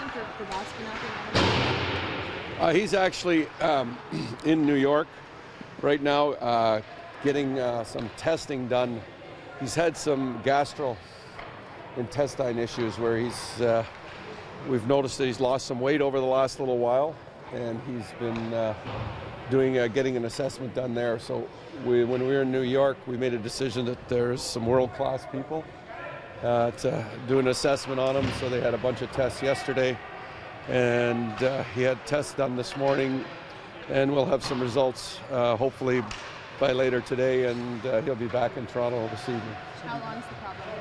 assessment for Vasquez? He's actually in New York right now, getting some testing done. He's had some gastrointestinal issues where we've noticed that he's lost some weight over the last little while, and he's been getting an assessment done there. So when we were in New York, we made a decision that there's some world-class people to do an assessment on him. So they had a bunch of tests yesterday, and he had tests done this morning, and we'll have some results hopefully by later today, and he'll be back in Toronto this evening. How long is the problem with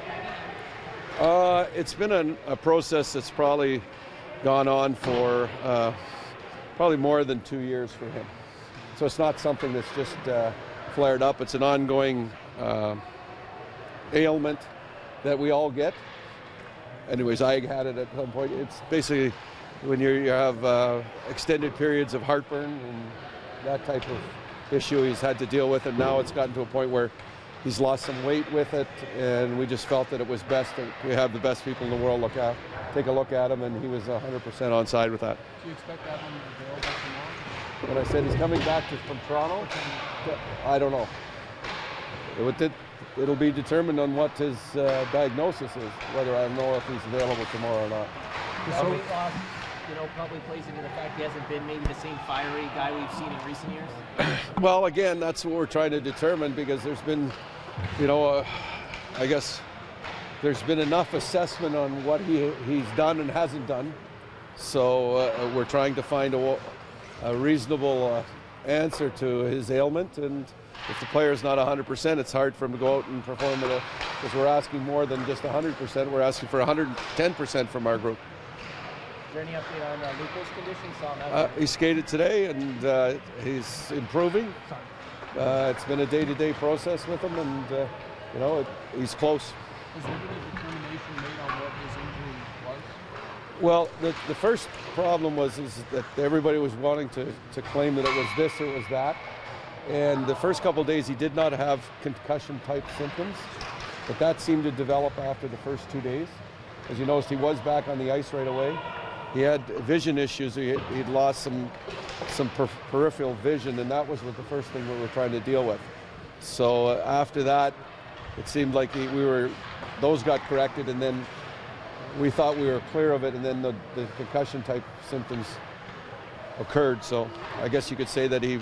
it's been a process that's probably gone on for probably more than 2 years for him. So it's not something that's just flared up. It's an ongoing ailment that we all get. Anyways, I had it at some point. It's basically when you have extended periods of heartburn and that type of issue he's had to deal with, and now it's gotten to a point where he's lost some weight with it, and we just felt that it was best that we have the best people in the world take a look at him, and he was 100% on side with that. Do you expect that one available tomorrow? When I said he's coming back from Toronto, I don't know. It'll be determined on what his diagnosis is, whether I know if he's available tomorrow or not. Probably plays into the fact he hasn't been maybe the same fiery guy we've seen in recent years? Well, again, that's what we're trying to determine, because there's been, I guess there's been enough assessment on what he's done and hasn't done. So we're trying to find a reasonable answer to his ailment, and if the player's not 100%, it's hard for him to go out and perform because we're asking more than just 100%. We're asking for 110% from our group. Is there any update on Luco's condition? He skated today, and he's improving. It's been a day-to-day process with him, and he's close. Has there been a determination made on what his injury was? Well, the first problem was that everybody was wanting to claim that it was this or it was that. And the first couple of days he did not have concussion-type symptoms, but that seemed to develop after the first 2 days. As you noticed, he was back on the ice right away. He had vision issues. He'd lost some peripheral vision, and that was the first thing we were trying to deal with. So after that, it seemed like those got corrected, and then we thought we were clear of it, and then the concussion-type symptoms occurred. So I guess you could say that he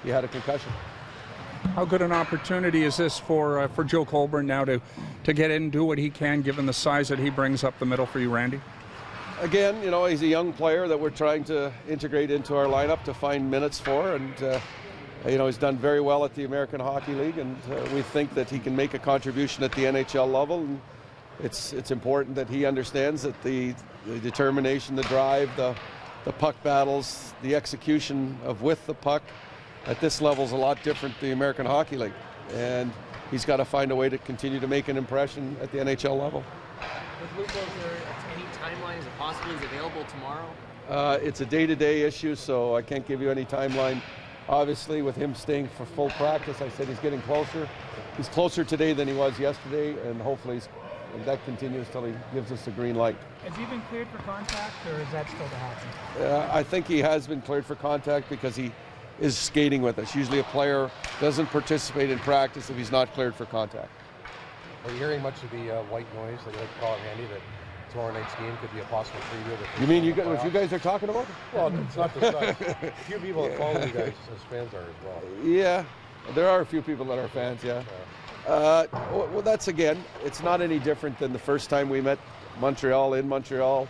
had a concussion. How good an opportunity is this for Joe Colburn now to get in and do what he can, given the size that he brings up the middle for you, Randy? Again, he's a young player that we're trying to integrate into our lineup to find minutes for, and he's done very well at the American Hockey League, and we think that he can make a contribution at the NHL level. And it's important that he understands that the determination, the drive, the puck battles, the execution with the puck at this level is a lot different than the American Hockey League, and he's got to find a way to continue to make an impression at the NHL level. With Luco, is there any timeline? Is it possible he's available tomorrow? It's a day-to-day issue, so I can't give you any timeline. Obviously, with him staying for full practice, I said he's getting closer. He's closer today than he was yesterday, and hopefully that continues till he gives us the green light. Has he been cleared for contact, or is that still to happen? I think he has been cleared for contact because he is skating with us. Usually a player doesn't participate in practice if he's not cleared for contact. Are you hearing much of the white noise, like you like to call it, Randy, that tomorrow night's game could be a possible preview? You mean what you guys are talking about? Well, it's not just us. A few people that follow you guys as fans are as well. Yeah, there are a few people that are fans, yeah. Well, that's, again, it's not any different than the first time we met Montreal in Montreal.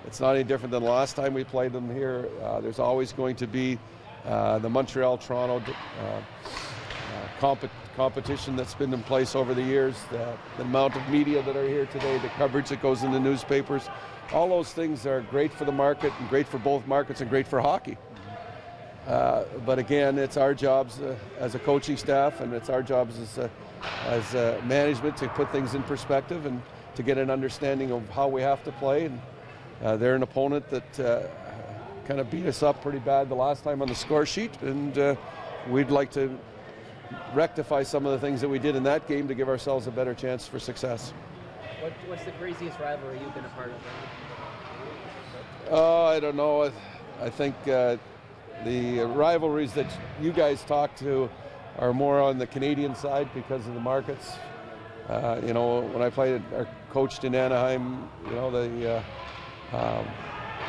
It's not any different than the last time we played them here. There's always going to be the Montreal-Toronto competition that's been in place over the years, the amount of media that are here today, the coverage that goes in the newspapers. All those things are great for the market and great for both markets and great for hockey. But again, it's our jobs as a coaching staff, and it's our jobs as management to put things in perspective and to get an understanding of how we have to play. And they're an opponent that kind of beat us up pretty bad the last time on the score sheet, and we'd like to rectify some of the things that we did in that game to give ourselves a better chance for success. What's the craziest rivalry you've been a part of, I don't know. I think the rivalries that you guys talk to are more on the Canadian side because of the markets. When I played or coached in Anaheim, the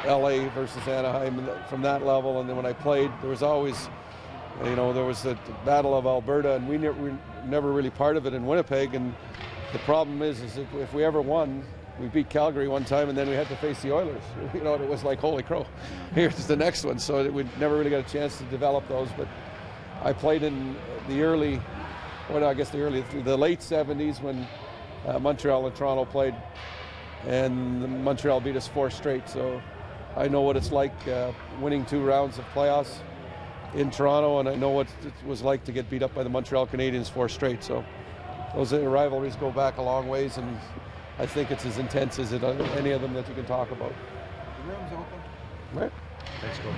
LA versus Anaheim from that level, and then when I played, there was always, there was the Battle of Alberta, and we were never really part of it in Winnipeg. And the problem is if we ever won, we beat Calgary one time, and then we had to face the Oilers. It was like, holy crow, here's the next one. So we never really got a chance to develop those. But I played in the the late 70s when Montreal and Toronto played, and Montreal beat us 4 straight. So I know what it's like winning 2 rounds of playoffs in Toronto, and I know what it was like to get beat up by the Montreal Canadiens 4 straight. So those rivalries go back a long ways, and I think it's as intense as any of them that you can talk about. The room's open. Right. Thanks, Coach.